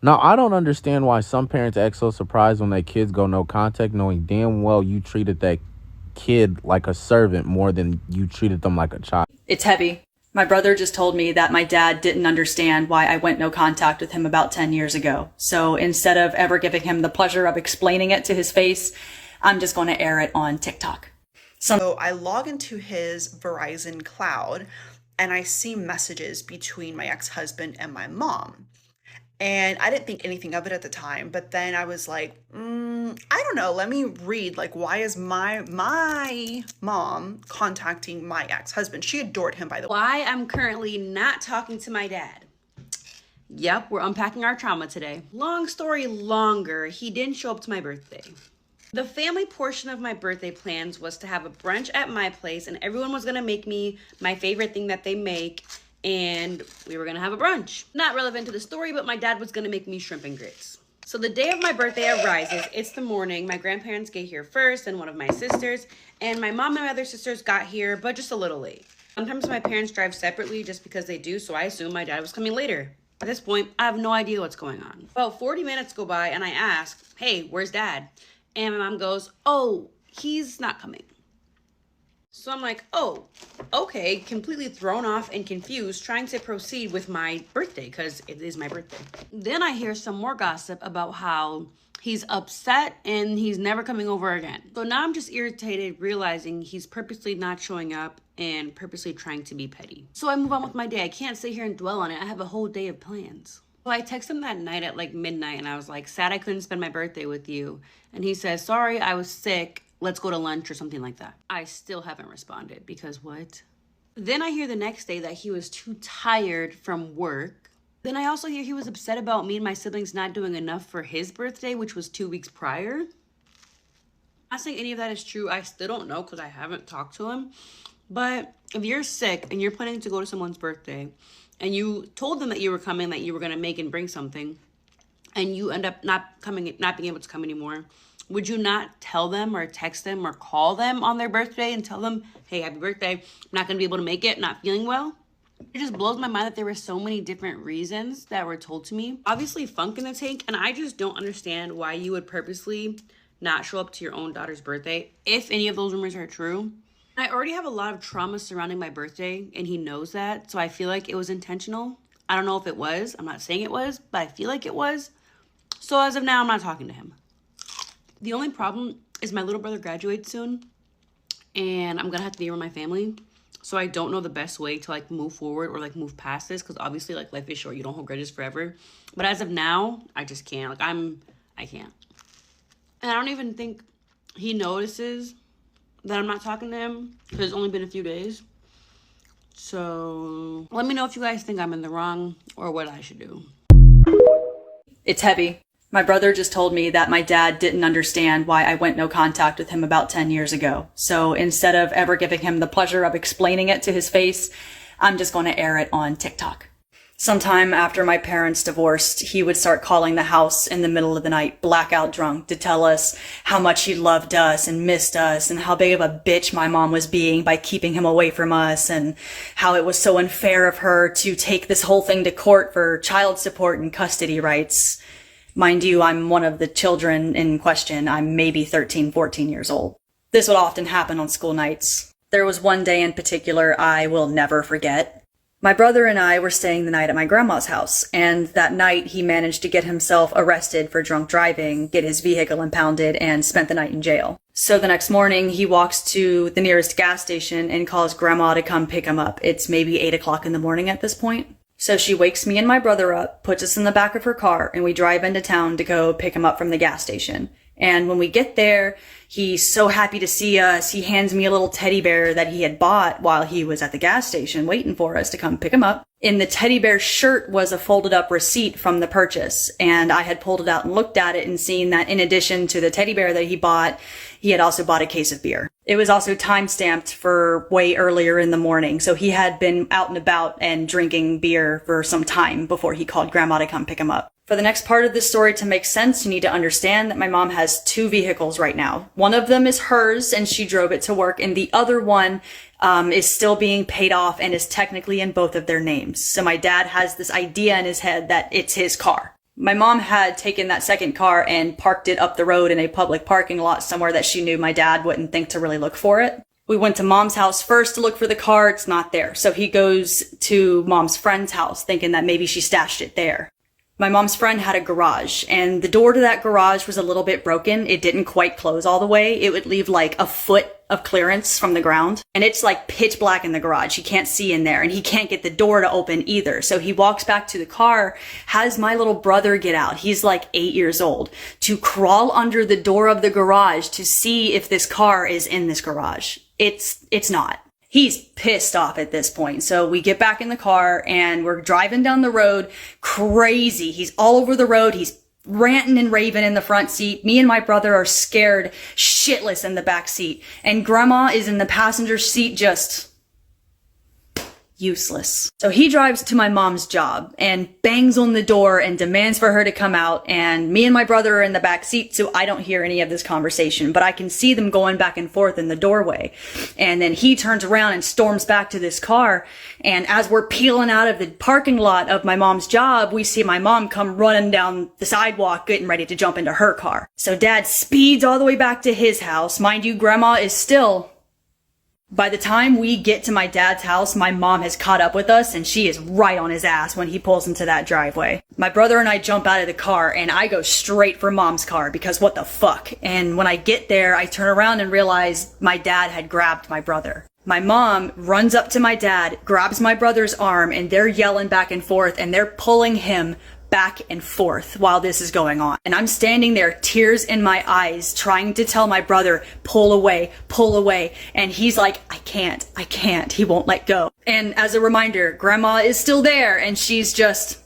Now, I don't understand why some parents act so surprised when their kids go no contact, knowing damn well you treated that kid like a servant more than you treated them like a child. It's heavy. My brother just told me that my dad didn't understand why I went no contact with him about 10 years ago. So instead of ever giving him the pleasure of explaining it to his face, I'm just going to air it on TikTok. So I log into his Verizon cloud and I see messages between my ex-husband and my mom. And I didn't think anything of it at the time, but then I was like, I don't know, let me read, like, why is my mom contacting my ex-husband? She adored him, by the way. Why I'm currently not talking to my dad. Yep, we're unpacking our trauma today. Long story longer, he didn't show up to my birthday. The family portion of my birthday plans was to have a brunch at my place, and everyone was gonna make me my favorite thing that they make, and we were gonna have a brunch. Not relevant to the story, but my dad was gonna make me shrimp and grits. So the day of my birthday arises, it's the morning. My grandparents get here first, and one of my sisters, and my mom and my other sisters got here, but just a little late. Sometimes my parents drive separately just because they do, so I assume my dad was coming later. At this point, I have no idea what's going on. About 40 minutes go by, and I ask, hey, where's dad? And my mom goes, oh, he's not coming. So I'm like, oh, okay, completely thrown off and confused, trying to proceed with my birthday because it is my birthday. Then I hear some more gossip about how he's upset and he's never coming over again. So now I'm just irritated, realizing he's purposely not showing up and purposely trying to be petty. So I move on with my day. I can't sit here and dwell on it. I have a whole day of plans. So I text him that night at like midnight and I was like, sad I couldn't spend my birthday with you. And he says, sorry, I was sick. Let's go to lunch or something like that. I still haven't responded because what? Then I hear the next day that he was too tired from work. Then I also hear he was upset about me and my siblings not doing enough for his birthday, which was 2 weeks prior. I'm not saying any of that is true. I still don't know because I haven't talked to him. But if you're sick and you're planning to go to someone's birthday and you told them that you were coming, that you were going to make and bring something, and you end up not being able to come anymore, would you not tell them or text them or call them on their birthday and tell them, hey, happy birthday, I'm not going to be able to make it, not feeling well? It just blows my mind that there were so many different reasons that were told to me. Obviously funk in the tank, and I just don't understand why you would purposely not show up to your own daughter's birthday if any of those rumors are true. I already have a lot of trauma surrounding my birthday, and he knows that, so I feel like it was intentional. I don't know if it was. I'm not saying it was, but I feel like it was. So as of now, I'm not talking to him. The only problem is my little brother graduates soon, and I'm gonna have to be around my family. So I don't know the best way to like move forward or like move past this, because obviously like life is short. You don't hold grudges forever. But as of now, I just can't. Like I can't. And I don't even think he notices that I'm not talking to him because it's only been a few days. So let me know if you guys think I'm in the wrong or what I should do. It's heavy. My brother just told me that my dad didn't understand why I went no contact with him about 10 years ago. So instead of ever giving him the pleasure of explaining it to his face, I'm just going to air it on TikTok. Sometime after my parents divorced, he would start calling the house in the middle of the night, blackout drunk, to tell us how much he loved us and missed us and how big of a bitch my mom was being by keeping him away from us and how it was so unfair of her to take this whole thing to court for child support and custody rights. Mind you, I'm one of the children in question. I'm maybe 13, 14 years old. This would often happen on school nights. There was one day in particular I will never forget. My brother and I were staying the night at my grandma's house, and that night he managed to get himself arrested for drunk driving, get his vehicle impounded, and spent the night in jail. So the next morning, he walks to the nearest gas station and calls Grandma to come pick him up. It's maybe 8 o'clock in the morning at this point. So she wakes me and my brother up, puts us in the back of her car, and we drive into town to go pick him up from the gas station. And when we get there, he's so happy to see us. He hands me a little teddy bear that he had bought while he was at the gas station waiting for us to come pick him up. In the teddy bear shirt was a folded up receipt from the purchase. And I had pulled it out and looked at it and seen that in addition to the teddy bear that he bought, he had also bought a case of beer. It was also time-stamped for way earlier in the morning. So he had been out and about and drinking beer for some time before he called Grandma to come pick him up. For the next part of this story to make sense, you need to understand that my mom has 2 vehicles right now. One of them is hers and she drove it to work, and the other one is still being paid off and is technically in both of their names. So my dad has this idea in his head that it's his car. My mom had taken that second car and parked it up the road in a public parking lot somewhere that she knew my dad wouldn't think to really look for it. We went to mom's house first to look for the car. It's not there. So he goes to mom's friend's house thinking that maybe she stashed it there. My mom's friend had a garage, and the door to that garage was a little bit broken. It didn't quite close all the way. It would leave like a foot of clearance from the ground. And it's like pitch black in the garage. He can't see in there, and he can't get the door to open either. So he walks back to the car, has my little brother get out. He's like 8 years old, to crawl under the door of the garage to see if this car is in this garage. It's not. He's pissed off at this point. So we get back in the car and we're driving down the road crazy. He's all over the road. He's ranting and raving in the front seat. Me and my brother are scared shitless in the back seat. And grandma is in the passenger seat just useless. So he drives to my mom's job and bangs on the door and demands for her to come out. And me and my brother are in the back seat, so I don't hear any of this conversation, but I can see them going back and forth in the doorway. And then he turns around and storms back to this car. And as we're peeling out of the parking lot of my mom's job, we see my mom come running down the sidewalk, getting ready to jump into her car. So dad speeds all the way back to his house. Mind you, grandma is still... By the time we get to my dad's house, my mom has caught up with us and she is right on his ass when he pulls into that driveway. My brother and I jump out of the car and I go straight for mom's car because what the fuck? And when I get there, I turn around and realize my dad had grabbed my brother. My mom runs up to my dad, grabs my brother's arm, and they're yelling back and forth and they're pulling him back and forth while this is going on. And I'm standing there, tears in my eyes, trying to tell my brother, pull away, pull away. And he's like, I can't. He won't let go. And as a reminder, grandma is still there and she's just...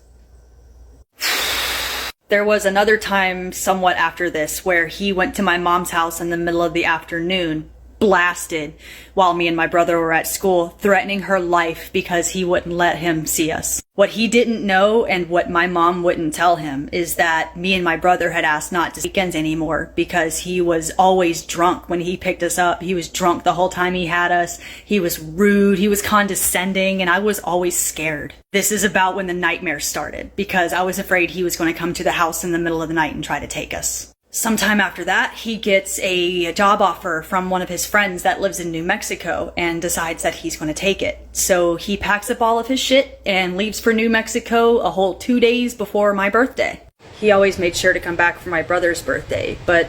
There was another time somewhat after this where he went to my mom's house in the middle of the afternoon, blasted, while me and my brother were at school, threatening her life because he wouldn't let him see us. What he didn't know and what my mom wouldn't tell him is that me and my brother had asked not to weekends anymore because he was always drunk when he picked us up. He was drunk the whole time he had us. He was rude, he was condescending, and I was always scared. This is about when the nightmares started because I was afraid he was going to come to the house in the middle of the night and try to take us. Sometime after that, he gets a job offer from one of his friends that lives in New Mexico and decides that he's going to take it. So he packs up all of his shit and leaves for New Mexico a whole 2 days before my birthday. He always made sure to come back for my brother's birthday, but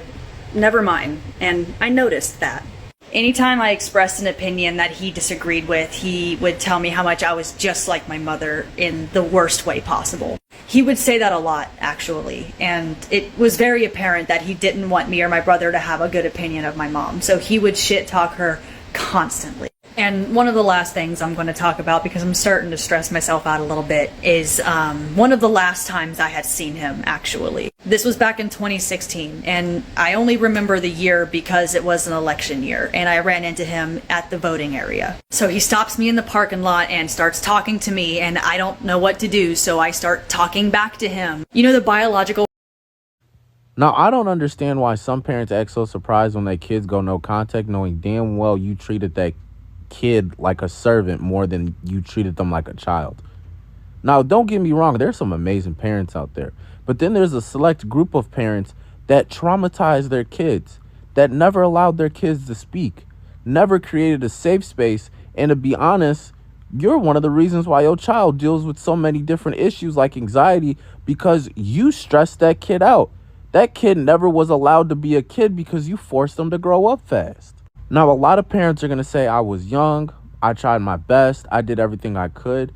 never mind, and I noticed that. Anytime I expressed an opinion that he disagreed with, he would tell me how much I was just like my mother in the worst way possible. He would say that a lot, actually, and it was very apparent that he didn't want me or my brother to have a good opinion of my mom, so he would shit talk her constantly. And one of the last things I'm going to talk about, because I'm starting to stress myself out a little bit, is one of the last times I had seen him, actually. This was back in 2016, and I only remember the year because it was an election year, and I ran into him at the voting area. So he stops me in the parking lot and starts talking to me, and I don't know what to do, so I start talking back to him. You know, the biological... Now, I don't understand why some parents act so surprised when their kids go no contact, knowing damn well you treated that kid like a servant more than you treated them like a child. Now, don't get me wrong, there's some amazing parents out there, but then there's a select group of parents that traumatize their kids, that never allowed their kids to speak, never created a safe space, and to be honest, you're one of the reasons why your child deals with so many different issues like anxiety, because you stressed that kid out. That kid never was allowed to be a kid because you forced them to grow up fast. Now, a lot of parents are going to say, I was young, I tried my best, I did everything I could.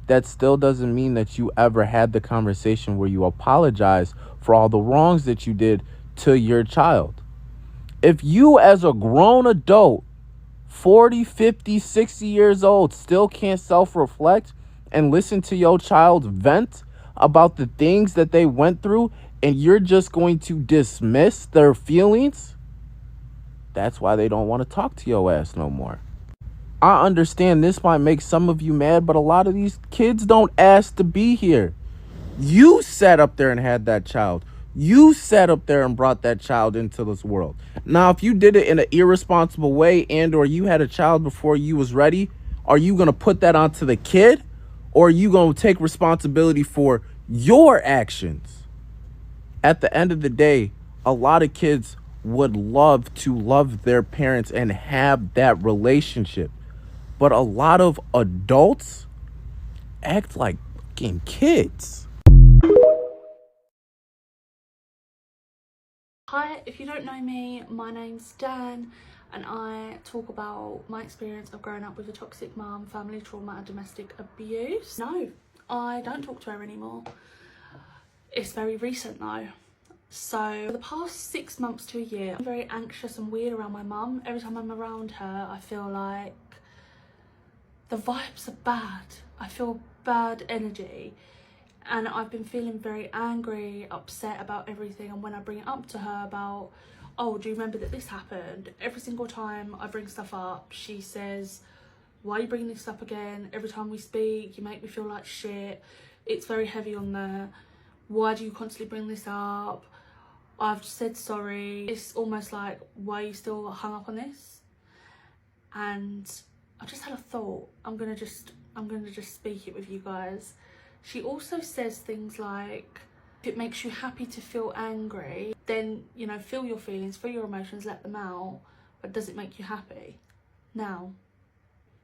That still doesn't mean that you ever had the conversation where you apologize for all the wrongs that you did to your child. If you as a grown adult, 40, 50, 60 years old, still can't self-reflect and listen to your child vent about the things that they went through, and you're just going to dismiss their feelings, that's why they don't want to talk to your ass no more. I understand this might make some of you mad, but a lot of these kids don't ask to be here. You sat up there and had that child. You sat up there and brought that child into this world. Now, if you did it in an irresponsible way and or you had a child before you was ready, are you going to put that onto the kid? Or are you going to take responsibility for your actions. At the end of the day, a lot of kids would love to love their parents and have that relationship. But a lot of adults act like fucking kids. Hi, if you don't know me, my name's Dan and I talk about my experience of growing up with a toxic mum, family trauma and domestic abuse. No, I don't talk to her anymore. It's very recent though. So for the past 6 months to a year, I'm very anxious and weird around my mum. Every time I'm around her, I feel like the vibes are bad. I feel bad energy. And I've been feeling very angry, upset about everything. And when I bring it up to her about, oh, do you remember that this happened? Every single time I bring stuff up, she says, why are you bringing this up again? Every time we speak, you make me feel like shit. It's very heavy on there. Why do you constantly bring this up? I've said sorry. It's almost like, why are you still hung up on this? And I just had a thought. I'm gonna just speak it with you guys. She also says things like, if it makes you happy to feel angry, then, you know, feel your feelings, feel your emotions, let them out, but does it make you happy? Now,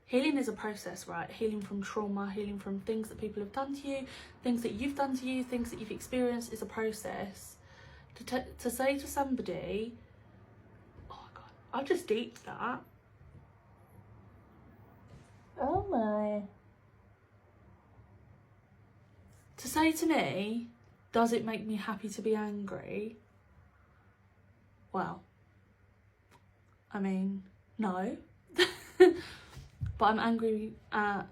healing is a process, right? Healing from trauma, healing from things that people have done to you, things that you've done to you, things that you've experienced is a process. To say to somebody, oh my God, I've just deeped that. Oh my. To say to me, does it make me happy to be angry? Well, I mean, no. But I'm angry at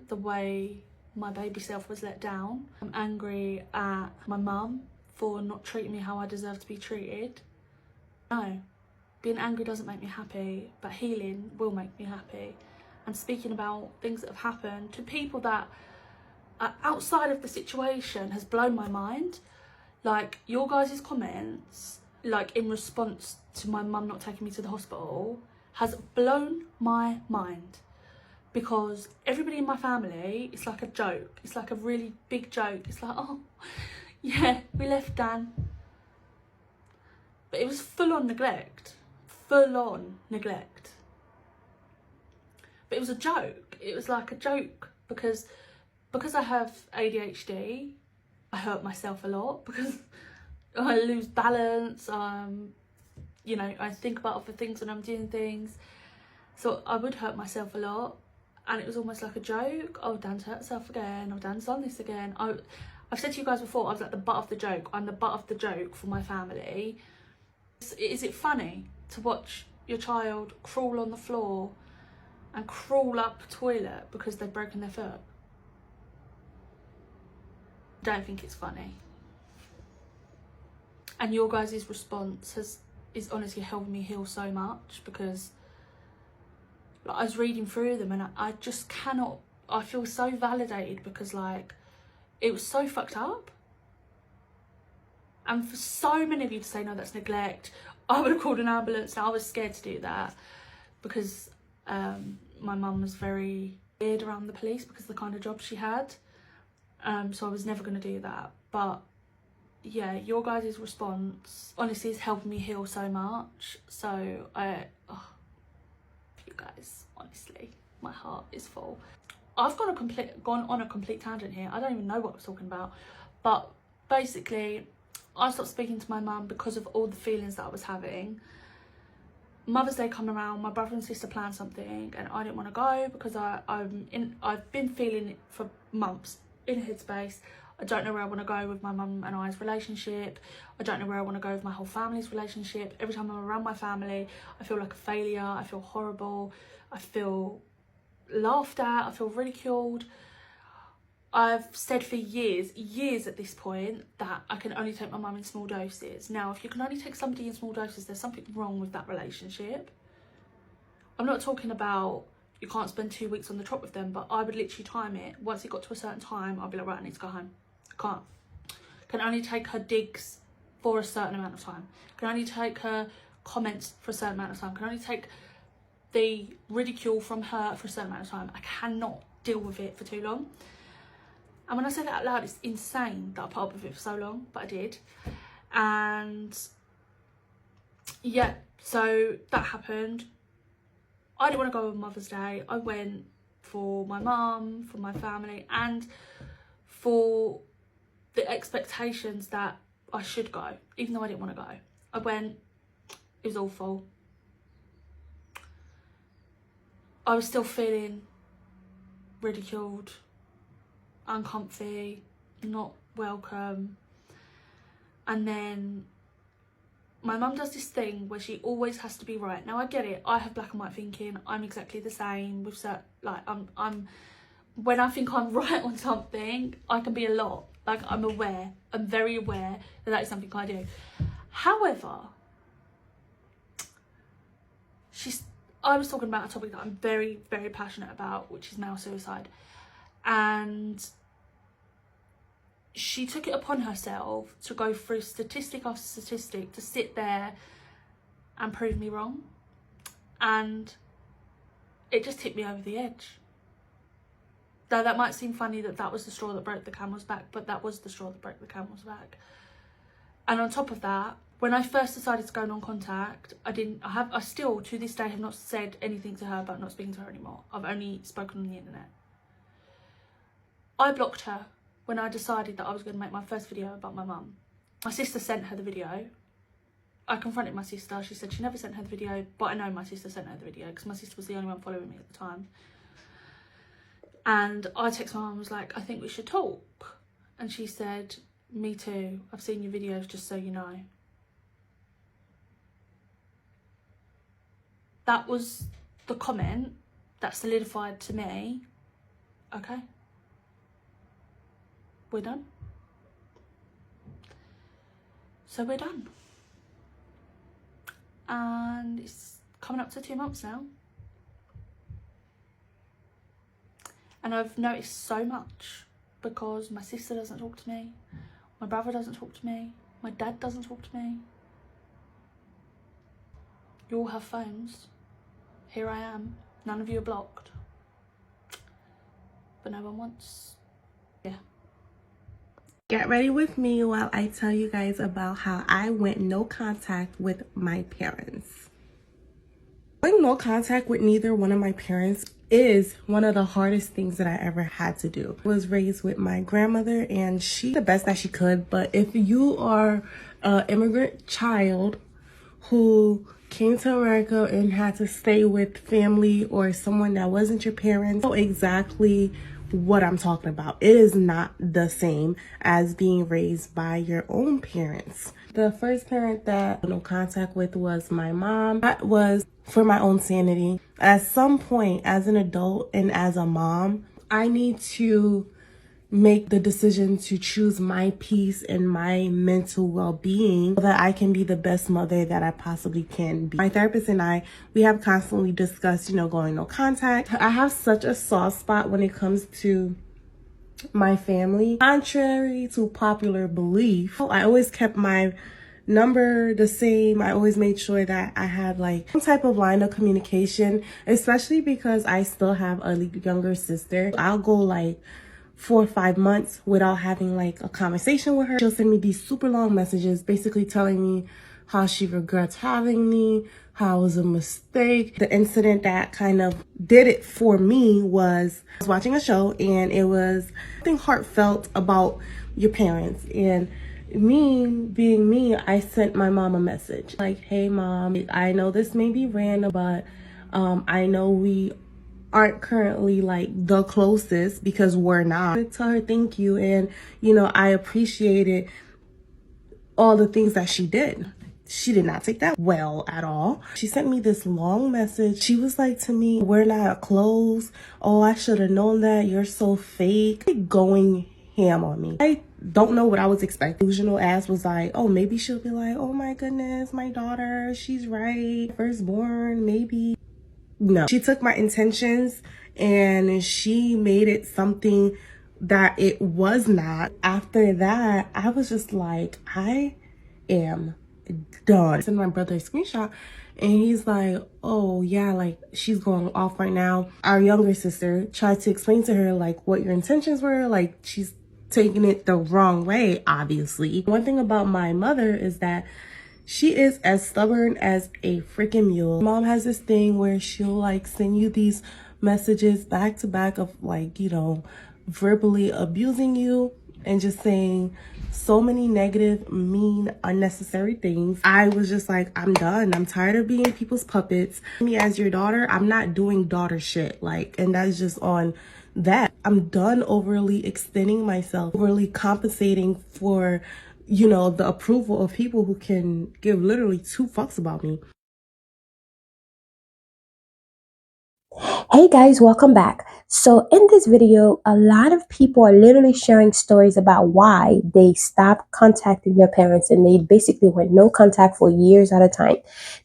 the way my baby self was let down. I'm angry at my mum for not treating me how I deserve to be treated. No, being angry doesn't make me happy, but healing will make me happy. And speaking about things that have happened to people that outside of the situation has blown my mind. Like your guys' comments, like in response to my mum not taking me to the hospital, has blown my mind. Because everybody in my family, it's like a joke. It's like a really big joke. It's like, oh, yeah, we left Dan. But it was full on neglect. Full on neglect. But it was a joke. It was like a joke because I have ADHD, I hurt myself a lot because I lose balance. You know, I think about other things when I'm doing things. So I would hurt myself a lot. And it was almost like a joke. Oh, Dan's hurt herself again. Oh, Dan's done this again. I've said to you guys before, I was like the butt of the joke. I'm the butt of the joke for my family. Is it funny to watch your child crawl on the floor and crawl up a toilet because they've broken their foot? Don't think it's funny. And your guys' response is honestly helping me heal so much, because like, I was reading through them and I just cannot, I feel so validated, because like it was so fucked up. And for so many of you to say, no, that's neglect, I would have called an ambulance. Now I was scared to do that because my mum was very weird around the police because of the kind of job she had. So I was never going to do that. But yeah, your guys' response honestly is helping me heal so much. So you guys, honestly, my heart is full. I've gone on a complete tangent here. I don't even know what I was talking about. But basically, I stopped speaking to my mum because of all the feelings that I was having. Mother's Day come around, my brother and sister planned something and I didn't want to go because I've been feeling it for months, in a headspace. I don't know where I want to go with my mum and I's relationship. I don't know where I want to go with my whole family's relationship. Every time I'm around my family, I feel like a failure. I feel horrible. I feel laughed at. I feel ridiculed. I've said for years at this point, that I can only take my mum in small doses. Now, if you can only take somebody in small doses, there's something wrong with that relationship. I'm not talking about you can't spend 2 weeks on the trot with them, but I would literally time it. Once it got to a certain time, I'd be like, right, I need to go home. I can't. Can only take her digs for a certain amount of time. Can only take her comments for a certain amount of time. Can only take the ridicule from her for a certain amount of time. I cannot deal with it for too long. And when I say that out loud, it's insane that I put up with it for so long, but I did. And yeah, so that happened. I didn't want to go on Mother's Day. I went for my mum, for my family, and for the expectations that I should go, even though I didn't want to go. I went, it was awful. I was still feeling ridiculed, uncomfy, not welcome. And then my mum does this thing where she always has to be right. Now I get it, I have black and white thinking. I'm exactly the same with certain, like I'm when I think I'm right on something, I can be a lot. Like, I'm aware, I'm very aware that is something I do. However, I was talking about a topic that I'm very, very passionate about, which is male suicide. And she took it upon herself to go through statistic after statistic to sit there and prove me wrong. And it just tipped me over the edge. Though that might seem funny that was the straw that broke the camel's back, but that was the straw that broke the camel's back. And on top of that, when I first decided to go non-contact, I still to this day have not said anything to her about not speaking to her anymore. I've only spoken on the internet. I blocked her when I decided that I was going to make my first video about my mum. My sister sent her the video. I confronted my sister. She said she never sent her the video, but I know my sister sent her the video because my sister was the only one following me at the time. And I texted my mum and was like, I think we should talk. And she said, me too. I've seen your videos, just so you know. That was the comment that solidified to me, okay, we're done. So we're done. And it's coming up to 2 months now. And I've noticed so much because my sister doesn't talk to me, my brother doesn't talk to me, my dad doesn't talk to me. You all have phones. Here I am. None of you are blocked. But no one wants. Yeah. Get ready with me while I tell you guys about how I went no contact with my parents. Going no contact with neither one of my parents is one of the hardest things that I ever had to do. I was raised with my grandmother and she did the best that she could, but if you are an immigrant child who came to America and had to stay with family or someone that wasn't your parents, you know exactly what I'm talking about. It is not the same as being raised by your own parents. The first parent that I had no contact with was my mom. That was for my own sanity. At some point, as an adult and as a mom, I need to make the decision to choose my peace and my mental well-being so that I can be the best mother that I possibly can be. My therapist and I, we have constantly discussed, going no contact. I have such a soft spot when it comes to my family. Contrary to popular belief, I always kept my number the same. I always made sure that I had like some type of line of communication, especially because I still have a younger sister. I'll go like 4 or 5 months without having like a conversation with her. She'll send me these super long messages basically telling me how she regrets having me, how it was a mistake. The incident that kind of did it for me was I was watching a show and it was something heartfelt about your parents, and me being me, I sent my mom a message like, hey mom, I know this may be random, but I know we aren't currently like the closest because we're not. I tell her thank you, and I appreciated all the things that she did. She did not take that well at all. She sent me this long message. She was like to me, we're not close. Oh, I should have known that. You're so fake. Going ham on me. I don't know what I was expecting. Delusional ass was like, oh, maybe she'll be like, oh my goodness, my daughter, she's right. Firstborn, maybe. No, she took my intentions and she made it something that it was not. After that, I was just like, I am done. Send my brother a screenshot and he's like, oh yeah, like she's going off right now. Our younger sister tried to explain to her like what your intentions were, like she's taking it the wrong way, obviously. One thing about my mother is that she is as stubborn as a freaking mule. Mom has this thing where she'll like send you these messages back to back of like, you know, verbally abusing you and just saying so many negative, mean, unnecessary things. I was just like, I'm done. I'm tired of being people's puppets. Me as your daughter, I'm not doing daughter shit. Like, and that's just on that. I'm done overly extending myself, overly compensating for, you know, the approval of people who can give literally two fucks about me. Hey guys, welcome back. So in this video, a lot of people are literally sharing stories about why they stopped contacting their parents and they basically went no contact for years at a time.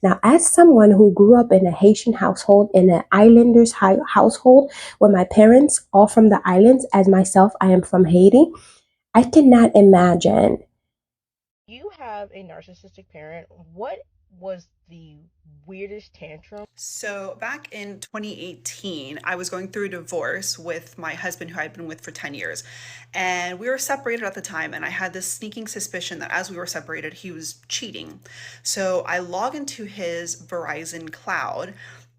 Now, as someone who grew up in a Haitian household, in an islanders household, where my parents are from the islands, as myself, I am from Haiti, I cannot imagine. You have a narcissistic parent. What was the weirdest tantrum? So back in 2018, I was going through a divorce with my husband who I'd been with for 10 years. And we were separated at the time, and I had this sneaking suspicion that as we were separated, he was cheating. So I log into his Verizon cloud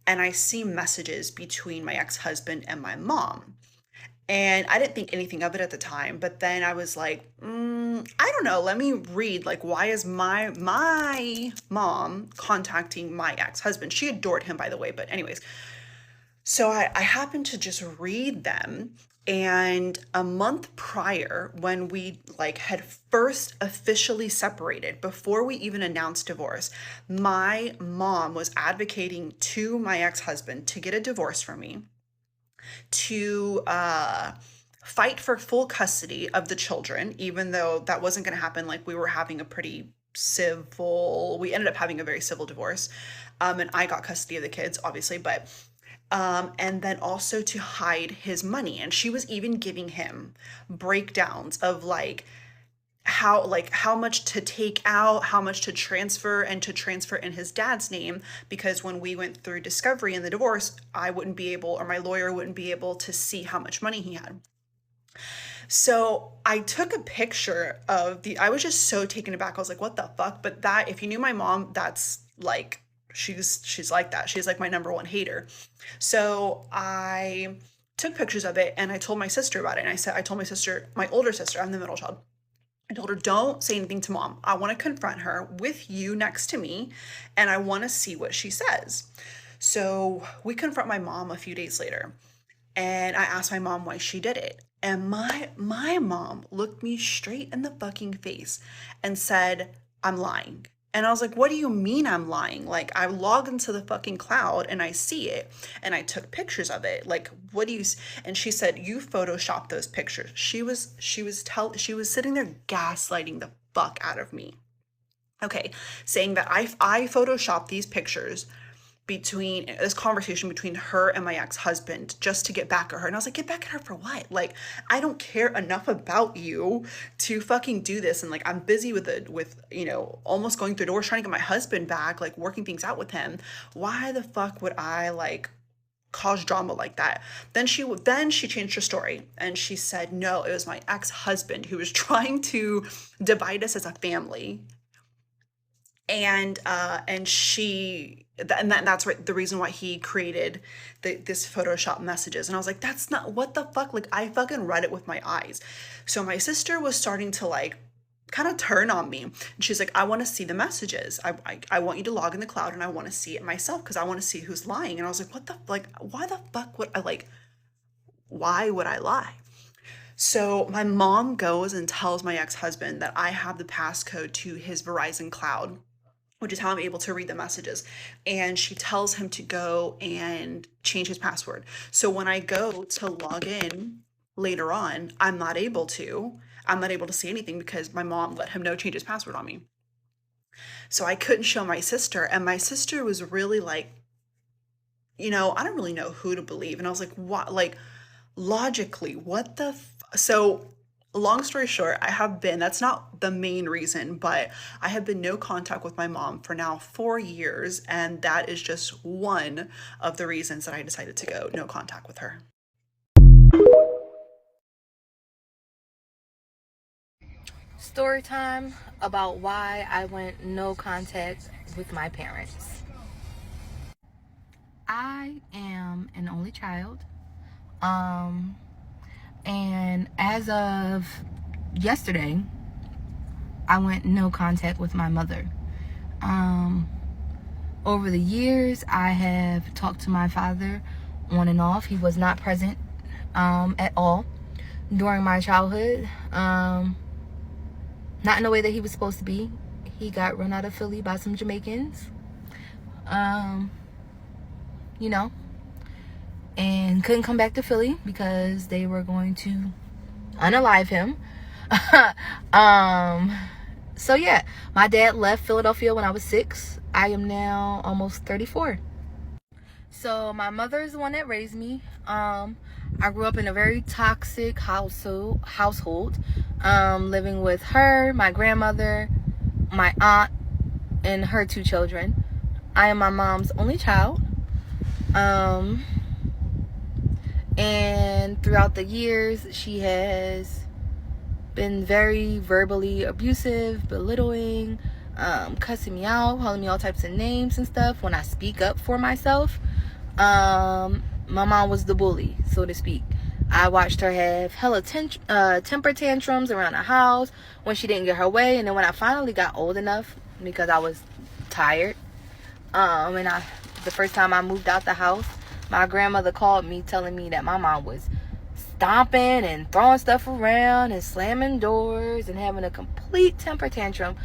and I see messages between my ex-husband and my mom. And I didn't think anything of it at the time, but then I was like, I don't know, let me read, like, why is my mom contacting my ex-husband? She adored him, by the way, but anyways. So I happened to just read them, and a month prior, when we like had first officially separated, before we even announced divorce, my mom was advocating to my ex-husband to get a divorce from me, to fight for full custody of the children, even though that wasn't going to happen. Like, we were having a pretty we ended up having a very civil divorce. And I got custody of the kids, obviously, but and then also to hide his money. And she was even giving him breakdowns of how much to take out, how much to transfer, and to transfer in his dad's name, because when we went through discovery in the divorce, I wouldn't be able, or my lawyer wouldn't be able to see how much money he had. So I took a picture of I was just so taken aback. I was like, what the fuck? But that, if you knew my mom, that's like, she's like that. She's like my number one hater. So I took pictures of it and I told my sister about it. And I told my sister, my older sister, I'm the middle child. I told her, don't say anything to mom. I want to confront her with you next to me, and I want to see what she says. So we confront my mom a few days later, and I asked my mom why she did it. And my mom looked me straight in the fucking face and said, I'm lying. And I was like, what do you mean I'm lying? Like, I log into the fucking cloud and I see it and I took pictures of it. Like, what do you, and she said, you photoshopped those pictures. She was sitting there gaslighting the fuck out of me. Okay. Saying that I photoshopped these pictures between this conversation between her and my ex-husband just to get back at her. And I was like, get back at her for what? Like, I don't care enough about you to fucking do this. And like, I'm busy with you know, almost going through doors trying to get my husband back, like working things out with him. Why the fuck would I like cause drama like that? Then she changed her story and she said, no, it was my ex-husband who was trying to divide us as a family. And that's right, the reason why he created this Photoshop messages. And I was like, that's not, what the fuck? Like, I fucking read it with my eyes. So my sister was starting to like kind of turn on me. And she's like, I want to see the messages. I want you to log in the cloud and I want to see it myself because I want to see who's lying. And I was like, what the, like, why the fuck would I, like, why would I lie? So my mom goes and tells my ex-husband that I have the passcode to his Verizon cloud, which is how I'm able to read the messages. And she tells him to go and change his password. So when I go to log in later on, I'm not able to see anything because my mom let him know, change his password on me. So I couldn't show my sister. And my sister was really like, you know, I don't really know who to believe. And I was like, what, like, logically, what the, so Long story short, that's not the main reason, but I have been no contact with my mom for now 4 years. And that is just one of the reasons that I decided to go no contact with her. Story time about why I went no contact with my parents. I am an only child. And as of yesterday, I went no contact with my mother. Over the years, I have talked to my father on and off. He was not present at all during my childhood. Not in the way that he was supposed to be. He got run out of Philly by some Jamaicans. You know, and couldn't come back to Philly because they were going to unalive him. So yeah, my dad left Philadelphia when I was 6. I am now almost 34. So my mother is the one that raised me. I grew up in a very toxic household, living with her, my grandmother, my aunt, and her 2 children. I am my mom's only child. And throughout the years, she has been very verbally abusive, belittling, cussing me out, calling me all types of names and stuff when I speak up for myself. My mom was the bully, so to speak. I watched her have hella temper tantrums around the house when she didn't get her way. And then when I finally got old enough, because I was tired, the first time I moved out the house, my grandmother called me telling me that my mom was stomping and throwing stuff around and slamming doors and having a complete temper tantrum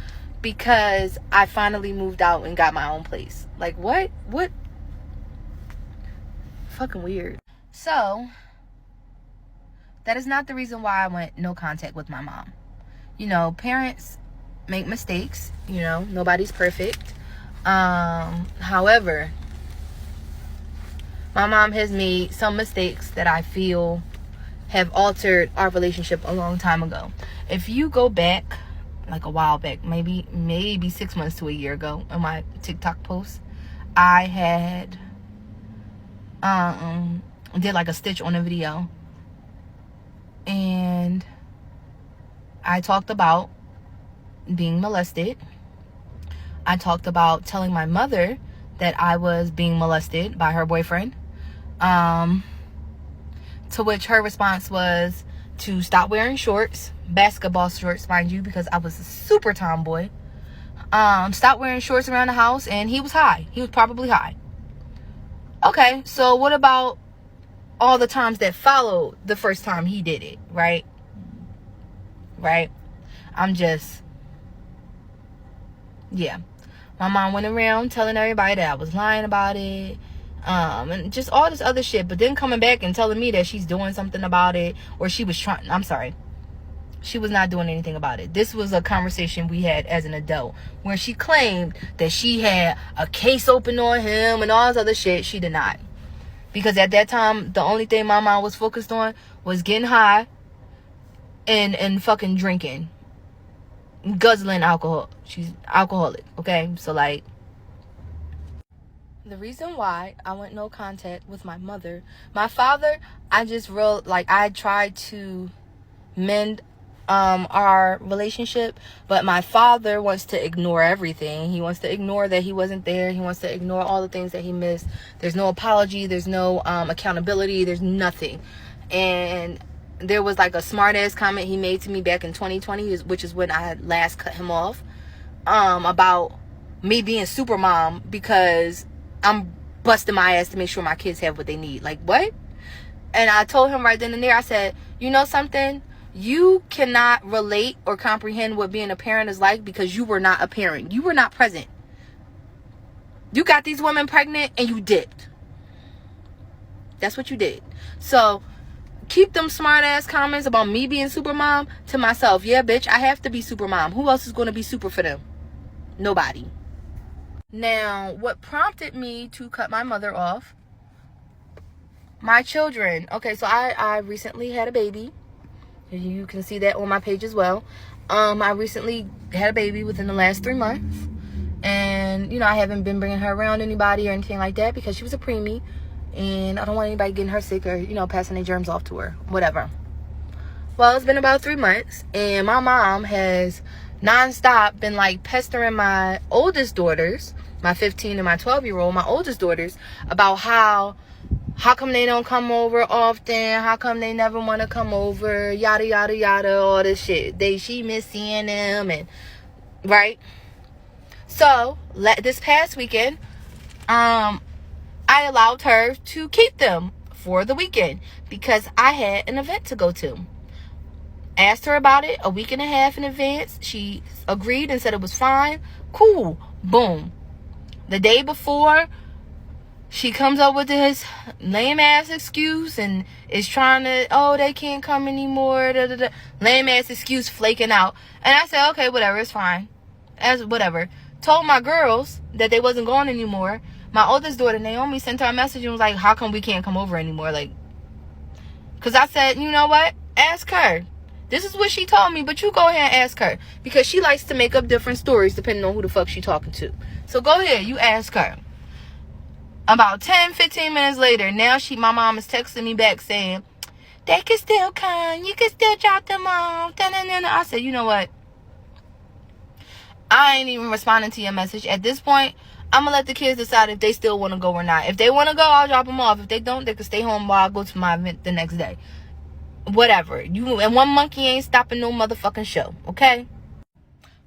because I finally moved out and got my own place. Like, what? Fucking weird. So, that is not the reason why I went no contact with my mom. You know, parents make mistakes. You know, nobody's perfect. However, my mom has made some mistakes that I feel have altered our relationship a long time ago. If you go back, like a while back, maybe 6 months to a year ago, in my TikTok post, I had did like a stitch on a video, and I talked about being molested. I talked about telling my mother that I was being molested by her boyfriend. To which her response was to stop wearing shorts, basketball shorts, mind you, because I was a super tomboy. Stop wearing shorts around the house, and he was high. He was probably high. Okay, so what about all the times that followed the first time he did it, right? Yeah. My mom went around telling everybody that I was lying about it, and just all this other shit, but then coming back and telling me that she's doing something about it, or she was not doing anything about it. This was a conversation we had as an adult, where she claimed that she had a case open on him and all this other shit. She did not. Because at that time, the only thing my mom was focused on was getting high and fucking drinking. Guzzling alcohol. She's alcoholic, okay? So, like, the reason why I went no contact with my mother, my father, I tried to mend our relationship, but my father wants to ignore everything. He wants to ignore that he wasn't there. He wants to ignore all the things that he missed. There's no apology. There's no accountability. There's nothing. And there was like a smart ass comment he made to me back in 2020, which is when I had last cut him off, about me being super mom because I'm busting my ass to make sure my kids have what they need. Like, what? And I told him right then and there, I said, you know something? You cannot relate or comprehend what being a parent is like because you were not a parent. You were not present. You got these women pregnant and you dipped. That's what you did. So keep them smart ass comments about me being super mom to myself. Yeah, bitch, I have to be super mom. Who else is going to be super for them? Nobody. Now, what prompted me to cut my mother off? My children. Okay, so I recently had a baby. You can see that on my page as well. I recently had a baby within the last 3 months. And, you know, I haven't been bringing her around anybody or anything like that because she was a preemie. And I don't want anybody getting her sick or, you know, passing their germs off to her. Whatever. Well, it's been about 3 months. And my mom has nonstop been, like, pestering my oldest daughters, my 15 and my 12-year-old, my oldest daughters, about how come they don't come over often, how come they never want to come over, yada, yada, yada, all this shit. She miss seeing them, and, right? So, this past weekend, I allowed her to keep them for the weekend because I had an event to go to. Asked her about it a week and a half in advance. She agreed and said it was fine. Cool. Boom. The day before, she comes up with this lame ass excuse and is trying to, oh, they can't come anymore. Da, da, da. Lame ass excuse flaking out. And I said, okay, whatever, it's fine. Whatever. Told my girls that they wasn't going anymore. My oldest daughter, Naomi, sent her a message and was like, how come we can't come over anymore? Like, because I said, you know what? Ask her. This is what she told me, but you go ahead and ask her. Because she likes to make up different stories depending on who the fuck she talking to. So go ahead, you ask her. About 10-15 minutes later, now my mom is texting me back saying, they can still come. You can still drop them off. I said, you know what? I ain't even responding to your message. At this point, I'm going to let the kids decide if they still want to go or not. If they want to go, I'll drop them off. If they don't, they can stay home while I go to my event the next day. Whatever. And one monkey ain't stopping no motherfucking show. Okay?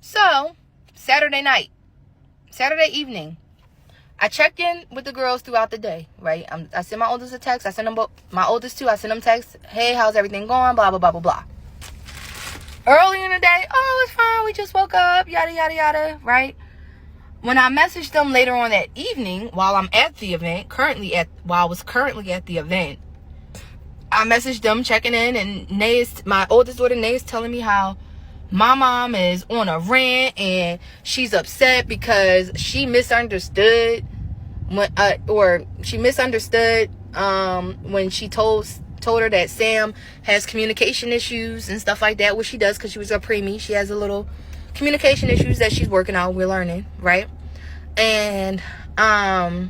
So, Saturday evening, I checked in with the girls throughout the day, right? I sent my oldest a text. I sent them my oldest too. I sent them texts. Hey, how's everything going? Blah, blah, blah, blah, blah. Early in the day, oh, it's fine. We just woke up. Yada, yada, yada. Right? When I messaged them later on that evening, while I'm at the event, while I was currently at the event, I messaged them checking in, and my oldest daughter, Nay, is telling me how my mom is on a rant and she's upset because she misunderstood when she told her that Sam has communication issues and stuff like that, which she does because she was a preemie. She has a little communication issues that she's working on. We're learning, right? And how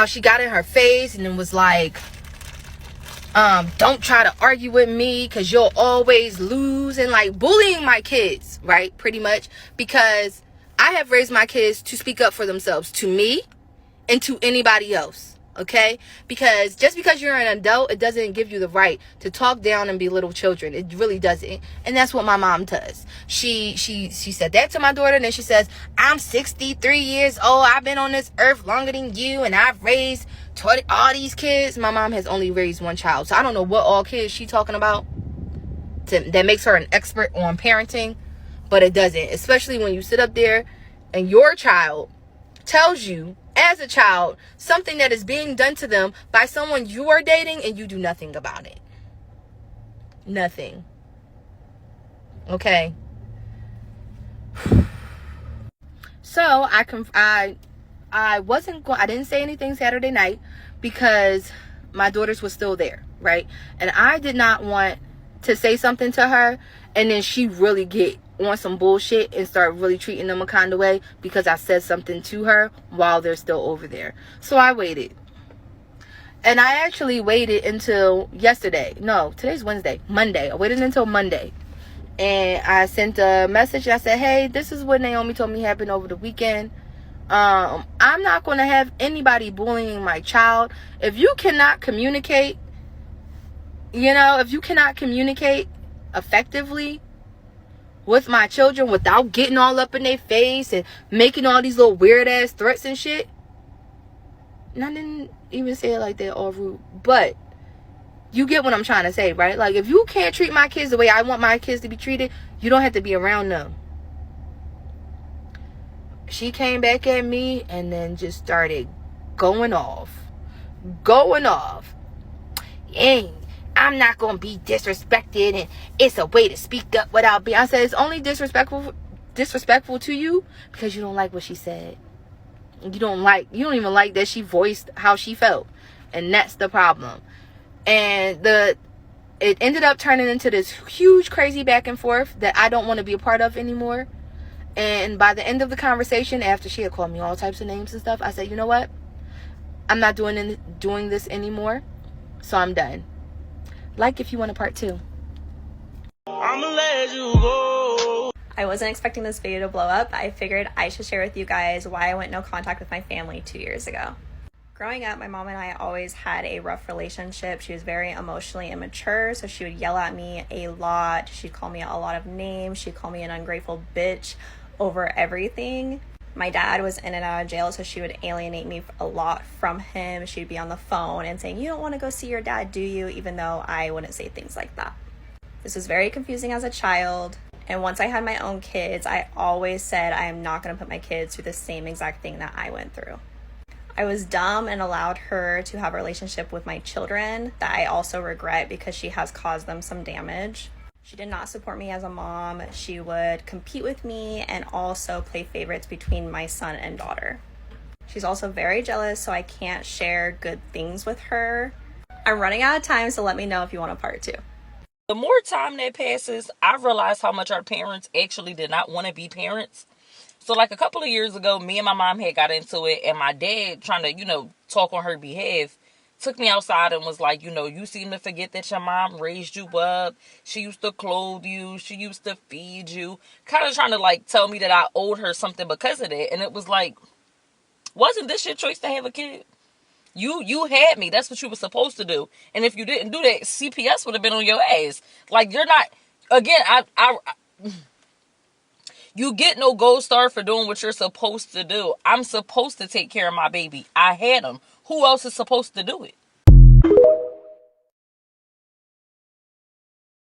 she got in her face and it was like, don't try to argue with me because you'll always lose, and like bullying my kids, right? Pretty much, because I have raised my kids to speak up for themselves, to me and to anybody else. Okay? Because just because you're an adult, it doesn't give you the right to talk down and belittle children. It really doesn't. And that's what my mom does. She said that to my daughter, and then she says, I'm 63 years old. I've been on this earth longer than you, and I've raised all these kids. My mom has only raised one child. So I don't know what all kids she talking about that makes her an expert on parenting. But it doesn't. Especially when you sit up there and your child tells you, as a child, something that is being done to them by someone you are dating and you do nothing about it. Nothing. Okay. So I didn't say anything Saturday night because my daughters were still there, right? And I did not want to say something to her and then she really get on some bullshit and start really treating them a kind of way because I said something to her while they're still over there. So I waited. And I actually waited until yesterday. No, today's Wednesday. Monday. I waited until Monday. And I sent a message. I said, hey, this is what Naomi told me happened over the weekend. I'm not going to have anybody bullying my child. If you cannot communicate, if you cannot communicate effectively with my children without getting all up in their face and making all these little weird ass threats and shit. And I didn't even say it like that, all rude. But you get what I'm trying to say, right? Like, if you can't treat my kids the way I want my kids to be treated, you don't have to be around them. She came back at me and then just started going off. Hey, I'm not going to be disrespected and it's a way to speak up without being. I said, it's only disrespectful to you because you don't like what she said. You don't even like that she voiced how she felt. And that's the problem. And it ended up turning into this huge crazy back and forth that I don't want to be a part of anymore. And by the end of the conversation, after she had called me all types of names and stuff, I said, you know what, I'm not doing this anymore, so I'm done. Like if you want a part 2. I'ma let you go. I wasn't expecting this video to blow up. I figured I should share with you guys why I went no contact with my family 2 years ago. Growing up, my mom and I always had a rough relationship. She was very emotionally immature, so she would yell at me a lot. She'd call me a lot of names. She'd call me an ungrateful bitch over everything. My dad was in and out of jail, so she would alienate me a lot from him. She'd be on the phone and saying, you don't want to go see your dad, do you? Even though I wouldn't say things like that. This was very confusing as a child. And once I had my own kids, I always said I am not going to put my kids through the same exact thing that I went through. I was dumb and allowed her to have a relationship with my children that I also regret because she has caused them some damage. She did not support me as a mom. She would compete with me and also play favorites between my son and daughter. She's also very jealous, so I can't share good things with her. I'm running out of time, so let me know if you want a part 2. The more time that passes, I realize how much our parents actually did not want to be parents. So like a couple of years ago, me and my mom had got into it, and my dad, trying to, talk on her behalf, took me outside and was like, you seem to forget that your mom raised you up. She used to clothe you. She used to feed you. Kind of trying to tell me that I owed her something because of that. And it was like, wasn't this your choice to have a kid? You had me. That's what you were supposed to do. And if you didn't do that, CPS would have been on your ass. You're not, again, you get no gold star for doing what you're supposed to do. I'm supposed to take care of my baby. I had him. Who else is supposed to do it?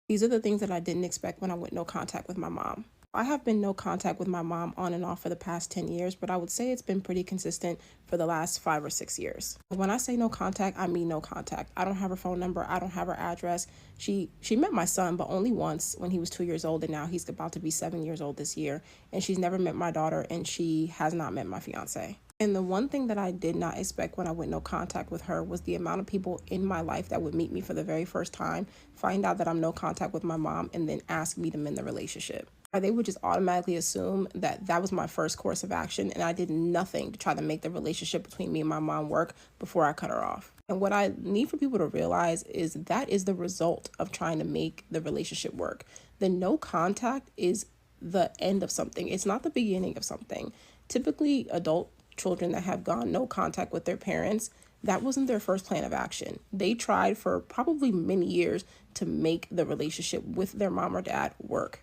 These are the things that I didn't expect when I went no contact with my mom. I have been no contact with my mom on and off for the past 10 years, but I would say it's been pretty consistent for the last 5 or 6 years. When I say no contact, I mean no contact. I don't have her phone number. I don't have her address. She met my son, but only once when he was 2 years old, and now he's about to be 7 years old this year. And she's never met my daughter, and she has not met my fiance. And the one thing that I did not expect when I went no contact with her was the amount of people in my life that would meet me for the very first time, find out that I'm no contact with my mom, and then ask me to mend the relationship. Or they would just automatically assume that that was my first course of action, and I did nothing to try to make the relationship between me and my mom work before I cut her off. And what I need for people to realize is that is the result of trying to make the relationship work. The no contact is the end of something. It's not the beginning of something. Typically, adult children that have gone no contact with their parents, that wasn't their first plan of action. They tried for probably many years to make the relationship with their mom or dad work.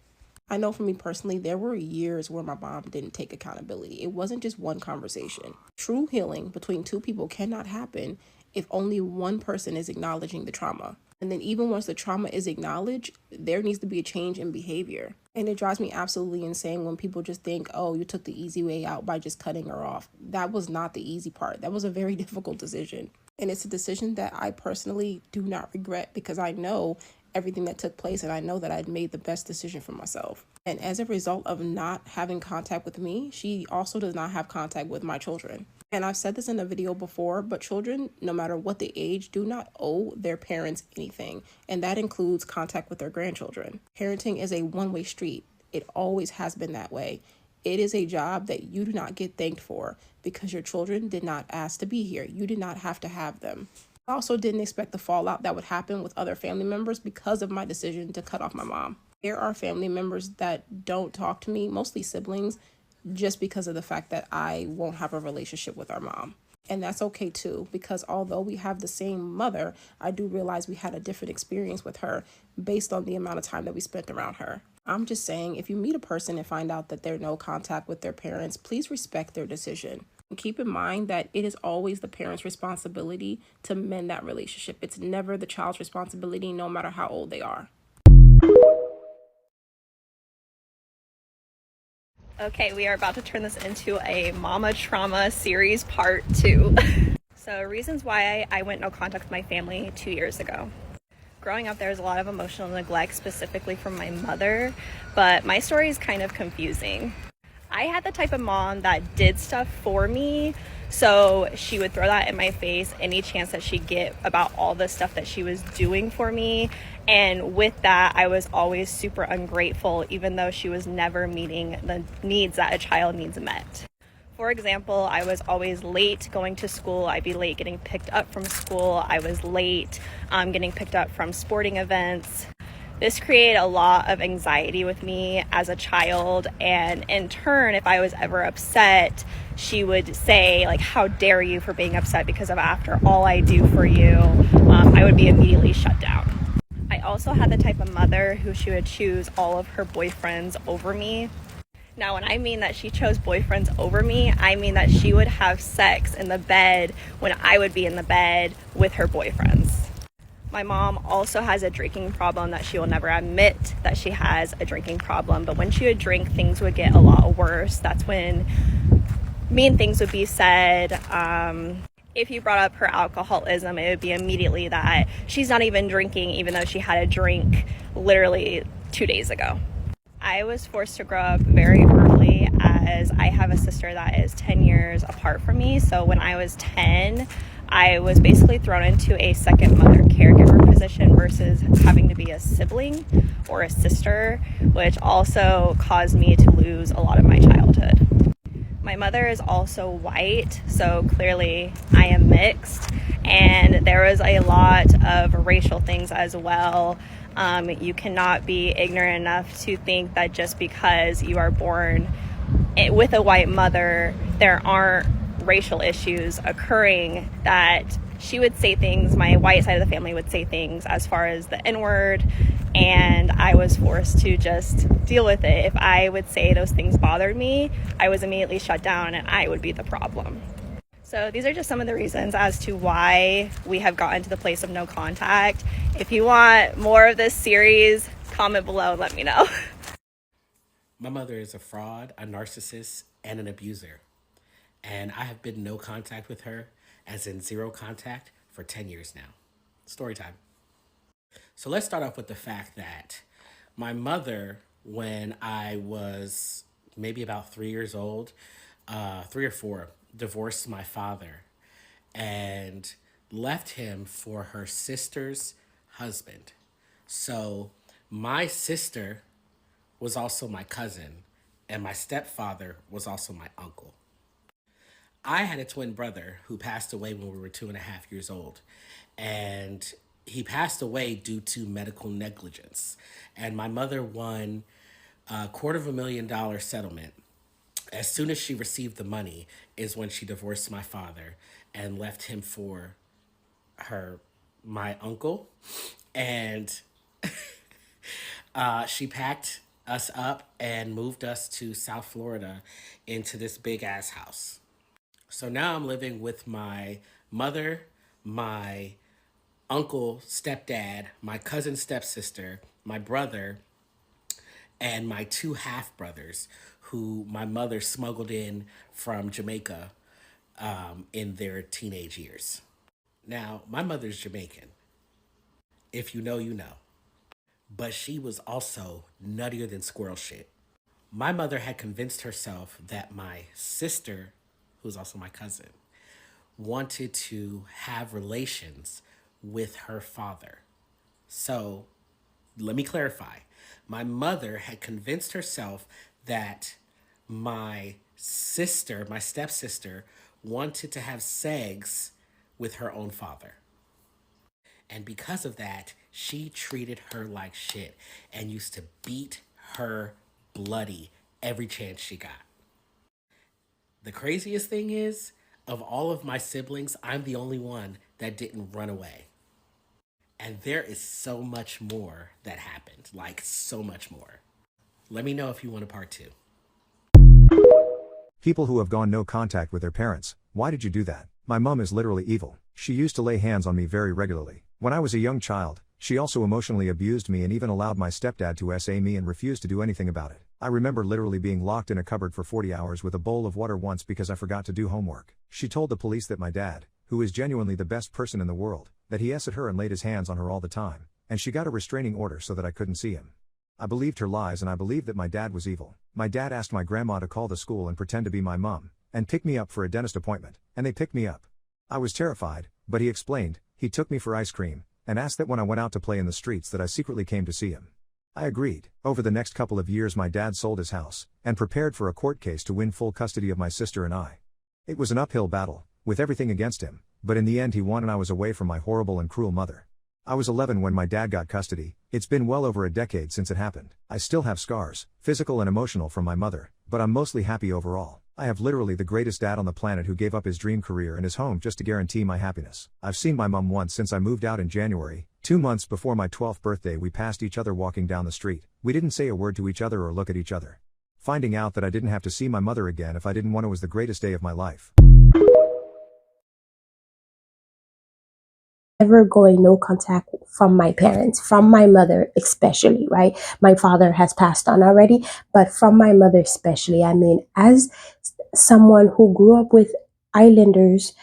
I know for me personally, there were years where my mom didn't take accountability. It wasn't just one conversation. True healing between two people cannot happen if only one person is acknowledging the trauma. And then even once the trauma is acknowledged, there needs to be a change in behavior. And it drives me absolutely insane when people just think, oh, you took the easy way out by just cutting her off. That was not the easy part. That was a very difficult decision. And it's a decision that I personally do not regret because I know everything that took place and I know that I'd made the best decision for myself. And as a result of not having contact with me, she also does not have contact with my children. And I've said this in a video before, but children, no matter what the age, do not owe their parents anything. And that includes contact with their grandchildren. Parenting is a one-way street. It always has been that way. It is a job that you do not get thanked for because your children did not ask to be here. You did not have to have them. I also didn't expect the fallout that would happen with other family members because of my decision to cut off my mom. There are family members that don't talk to me, mostly siblings, just because of the fact that I won't have a relationship with our mom. And that's okay too, because although we have the same mother, I do realize we had a different experience with her based on the amount of time that we spent around her. I'm just saying, if you meet a person and find out that they're no contact with their parents, please respect their decision. And keep in mind that it is always the parent's responsibility to mend that relationship. It's never the child's responsibility, no matter how old they are. Okay, we are about to turn this into a Mama Trauma series part 2. So reasons why I went no contact with my family 2 years ago. Growing up, there was a lot of emotional neglect, specifically from my mother, but my story is kind of confusing. I had the type of mom that did stuff for me, so she would throw that in my face any chance that she'd get about all the stuff that she was doing for me. And with that, I was always super ungrateful, even though she was never meeting the needs that a child needs met. For example, I was always late going to school. I'd be late getting picked up from school. I was late getting picked up from sporting events. This created a lot of anxiety with me as a child, and in turn, if I was ever upset, she would say, like, how dare you for being upset because of after all I do for you. I would be immediately shut down. I also had the type of mother who she would choose all of her boyfriends over me. Now, when I mean that she chose boyfriends over me, I mean that she would have sex in the bed when I would be in the bed with her boyfriends. My mom also has a drinking problem that she will never admit that she has a drinking problem, but when she would drink, things would get a lot worse. That's when mean things would be said. If you brought up her alcoholism, it would be immediately that she's not even drinking, even though she had a drink literally 2 days ago. I was forced to grow up very early, as I have a sister that is 10 years apart from me. So when I was 10, I was basically thrown into a second mother caregiver position versus having to be a sibling or a sister, which also caused me to lose a lot of my childhood. My mother is also white, so clearly I am mixed, and there was a lot of racial things as well. You cannot be ignorant enough to think that just because you are born with a white mother, there aren't racial issues occurring. That she would say things, my white side of the family would say things as far as the N-word, and I was forced to just deal with it. If I would say those things bothered me, I was immediately shut down and I would be the problem. So these are just some of the reasons as to why we have gotten to the place of no contact. If you want more of this series, comment below and let me know. My mother is a fraud, a narcissist, and an abuser. And I have been no contact with her, as in zero contact, for 10 years now. Story time. So let's start off with the fact that my mother, when I was maybe about 3 years old, 3 or 4, divorced my father and left him for her sister's husband. So my sister was also my cousin, and my stepfather was also my uncle. I had a twin brother who passed away when we were 2.5 years old, and he passed away due to medical negligence. And my mother won a $250,000 settlement. As soon as she received the money is when she divorced my father and left him for my uncle. And she packed us up and moved us to South Florida into this big ass house. So now I'm living with my mother, my uncle, stepdad, my cousin, stepsister, my brother, and my 2 half brothers who my mother smuggled in from Jamaica in their teenage years. Now, my mother's Jamaican. If you know, you know. But she was also nuttier than squirrel shit. My mother had convinced herself that my sister, who's also my cousin, wanted to have relations with her father. So, let me clarify. My mother had convinced herself that my sister, my stepsister, wanted to have sex with her own father. And because of that, she treated her like shit and used to beat her bloody every chance she got. The craziest thing is, of all of my siblings, I'm the only one that didn't run away. And there is so much more that happened, like so much more. Let me know if you want a part 2. People who have gone no contact with their parents, why did you do that? My mom is literally evil. She used to lay hands on me very regularly. When I was a young child, she also emotionally abused me and even allowed my stepdad to SA me and refused to do anything about it. I remember literally being locked in a cupboard for 40 hours with a bowl of water once because I forgot to do homework. She told the police that my dad, who is genuinely the best person in the world, that he at her and laid his hands on her all the time, and she got a restraining order so that I couldn't see him. I believed her lies and I believed that my dad was evil. My dad asked my grandma to call the school and pretend to be my mom, and pick me up for a dentist appointment, and they picked me up. I was terrified, but he explained, he took me for ice cream, and asked that when I went out to play in the streets that I secretly came to see him. I agreed. Over the next couple of years my dad sold his house, and prepared for a court case to win full custody of my sister and I. It was an uphill battle, with everything against him, but in the end he won and I was away from my horrible and cruel mother. I was 11 when my dad got custody. It's been well over a decade since it happened. I still have scars, physical and emotional, from my mother, but I'm mostly happy overall. I have literally the greatest dad on the planet who gave up his dream career and his home just to guarantee my happiness. I've seen my mom once since I moved out in January. 2 months before my 12th birthday we passed each other walking down the street. We didn't say a word to each other or look at each other. Finding out that I didn't have to see my mother again if I didn't want to was the greatest day of my life. Ever going no contact from my parents, from my mother especially, right? My father has passed on already, but from my mother especially. I mean, as someone who grew up with islanders,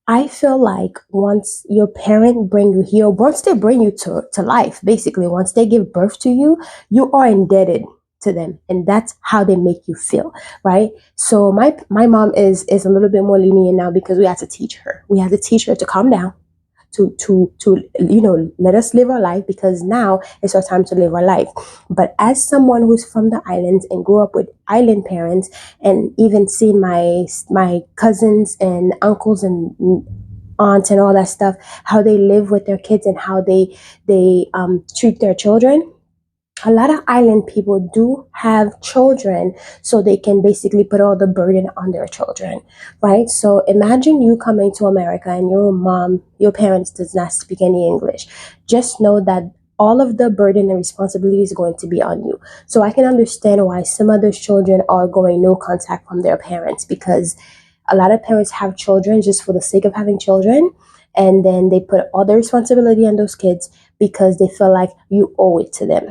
I feel like once your parent bring you here, once they bring you to life, basically, once they give birth to you, you are indebted to them, and that's how they make you feel, right? So my mom is a little bit more lenient now because we had to teach her. We had to teach her to calm down, to let us live our life, because now it's our time to live our life. But as someone who's from the islands and grew up with island parents, and even seen my cousins and uncles and aunts and all that stuff, how they live with their kids and how they treat their children. A lot of island people do have children, so they can basically put all the burden on their children, right? So imagine you coming to America and your parents does not speak any English. Just know that all of the burden and responsibility is going to be on you. So I can understand why some of those children are going no contact from their parents, because a lot of parents have children just for the sake of having children, and then they put all the responsibility on those kids because they feel like you owe it to them.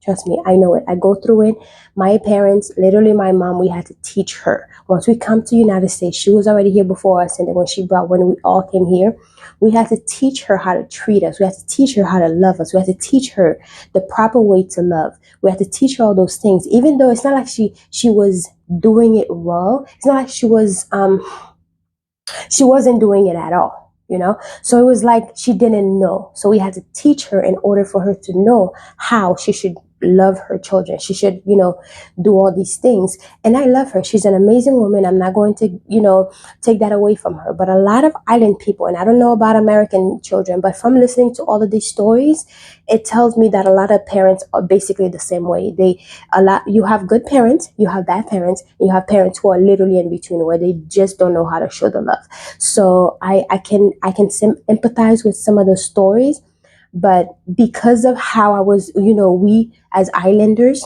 Trust me, I know it. I go through it. My parents, literally my mom, we had to teach her. Once we come to United States, she was already here before us. And then when we all came here, we had to teach her how to treat us. We had to teach her how to love us. We had to teach her the proper way to love. We had to teach her all those things, even though it's not like she was doing it wrong. It's not like she wasn't doing it at all. So it was like she didn't know. So we had to teach her in order for her to know how she should love her children. She should, do all these things. And I love her. She's an amazing woman. I'm not going to, take that away from her. But a lot of island people, and I don't know about American children, but from listening to all of these stories, it tells me that a lot of parents are basically the same way. You have good parents, you have bad parents, and you have parents who are literally in between, where they just don't know how to show the love. So I can empathize with some of the stories, but because of how I was, we as islanders,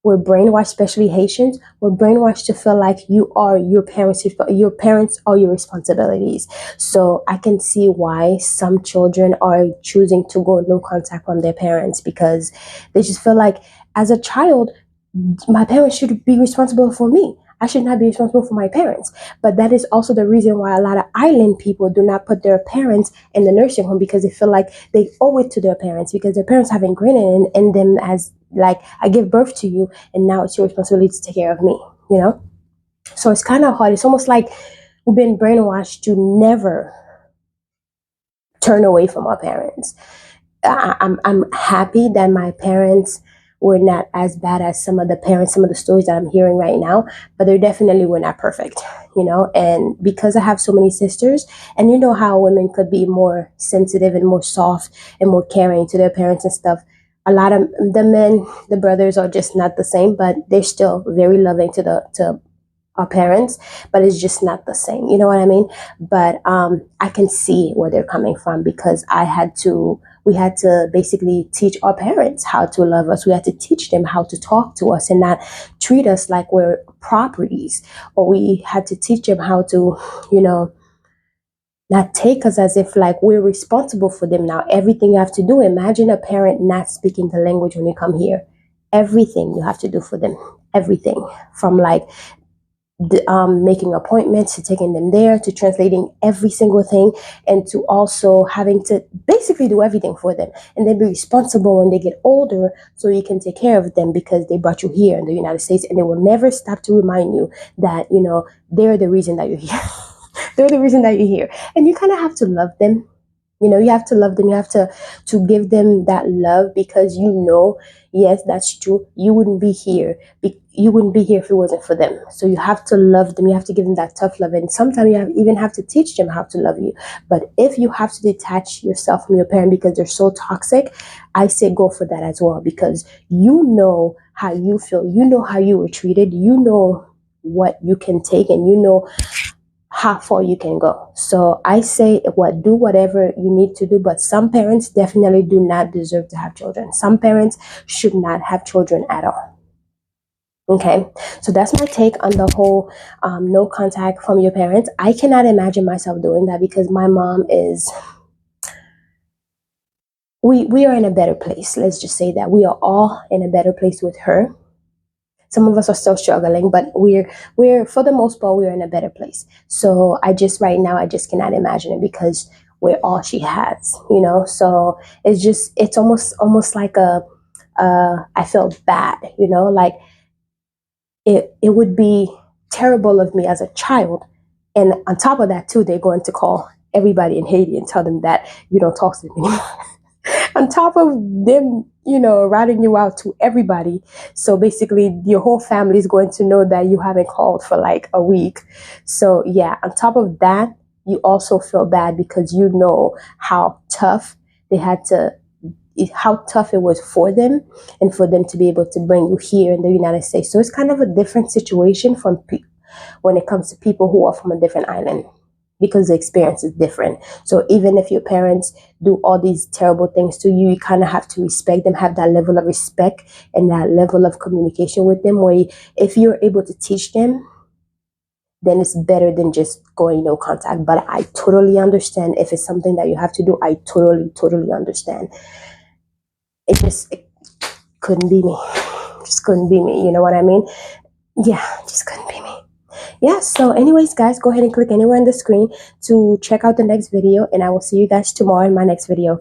we're brainwashed, especially Haitians, we're brainwashed to feel like your parents are your responsibilities. So I can see why some children are choosing to go no contact from their parents, because they just feel like, as a child, my parents should be responsible for me. I should not be responsible for my parents. But that is also the reason why a lot of island people do not put their parents in the nursing home, because they feel like they owe it to their parents, because their parents have ingrained in them as, like, I give birth to you and now it's your responsibility to take care of me, So it's kind of hard. It's almost like we've been brainwashed to never turn away from our parents. I'm happy that my parents were not as bad as some of the stories that I'm hearing right now, but they definitely were not perfect, and because I have so many sisters, and you know how women could be more sensitive and more soft and more caring to their parents and stuff. A lot of the brothers are just not the same, but they're still very loving to our parents, but it's just not the same. You know what I mean? But I can see where they're coming from, because we had to basically teach our parents how to love us. We had to teach them how to talk to us and not treat us like we're properties. Or we had to teach them how to, not take us as if like we're responsible for them now. Everything you have to do. Imagine a parent not speaking the language when you come here. Everything you have to do for them. Everything. From like making appointments, to taking them there, to translating every single thing, and to also having to basically do everything for them, and then be responsible when they get older so you can take care of them because they brought you here in the United States, and they will never stop to remind you that, you know, they're the reason that you're here. They're the reason that you're here. And you kind of have to love them. You know, you have to love them. You have to give them that love because you know, yes, that's true. You wouldn't be here. You wouldn't be here if it wasn't for them. So you have to love them. You have to give them that tough love. And sometimes you even have to teach them how to love you. But if you have to detach yourself from your parent because they're so toxic, I say go for that as well, because you know how you feel. You know how you were treated. You know what you can take, and you know how far you can go. So I say do whatever you need to do, but some parents definitely do not deserve to have children. Some parents should not have children at all. Okay, so that's my take on the whole no contact from your parents. I cannot imagine myself doing that because my mom is, we are in a better place. Let's just say that we are all in a better place with her. Some of us are still struggling, but we're for the most part, we're in a better place. So right now, I just cannot imagine it because we're all she has, you know? So it's almost like I feel bad, you know, like it would be terrible of me as a child. And on top of that too, they're going to call everybody in Haiti and tell them that you don't talk to them anymore. On top of them, you know, ratting you out to everybody. So basically, your whole family is going to know that you haven't called for like a week. So yeah, on top of that, you also feel bad because you know how tough how tough it was for them and for them to be able to bring you here in the United States. So it's kind of a different situation when it comes to people who are from a different island, because the experience is different. So even if your parents do all these terrible things to you, you kind of have to respect them, have that level of respect and that level of communication with them, where if you're able to teach them, then it's better than just going no contact. But I totally understand if it's something that you have to do. I totally understand. It couldn't be me. Just couldn't be me. You know what I mean? Yeah, just couldn't be me. Yeah, so anyways, guys, go ahead and click anywhere on the screen to check out the next video, and I will see you guys tomorrow in my next video.